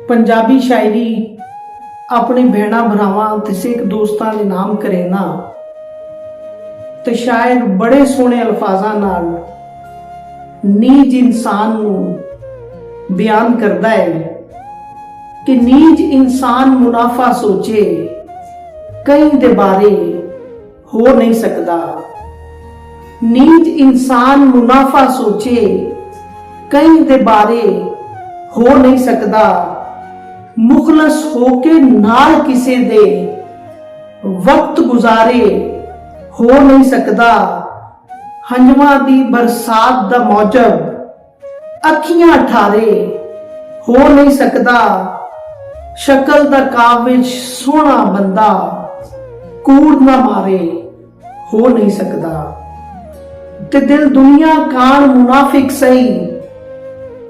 पंजाबी शायरी अपने भैणा भरावां ते सिख दोस्तां दे नाम करे ना ते शायर बड़े सोहने अल्फाजां नाल नीज इंसान नूं बयान करदा है कि नीज इंसान मुनाफा सोचे कई दे बारे हो नहीं सकदा। नीज इंसान मुनाफा सोचे कई दे बारे हो नहीं सकदा। मुखलस होके नाल किसे दे वक्त गुजारे हो नहीं सकदा। हंजवा दी बरसात दा मौजब अखियां ठारे हो नहीं सकदा। शक्ल दा काबिज सोहना बंदा कूड़ ना मारे हो नहीं सकदा। ते दिल दुनिया कान मुनाफिक सही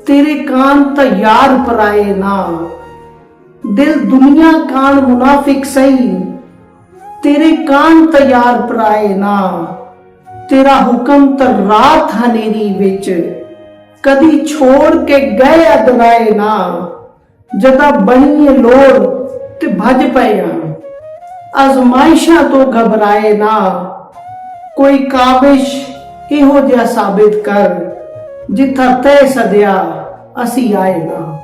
तेरे कान ता यार पराए ना। दिल दुनिया कान मुनाफिक सही तेरे कान ता यार पराए ना। तेरा हुक्म ता रात हनेरी विच कदी छोड़ के गए अदनाए ना। जदा बनी लोड़ ते भज पए आजमाइशा तो घबराए ना। कोई काबिश इहो जिहा साबित कर जिथा तय सदिया असी आए ना।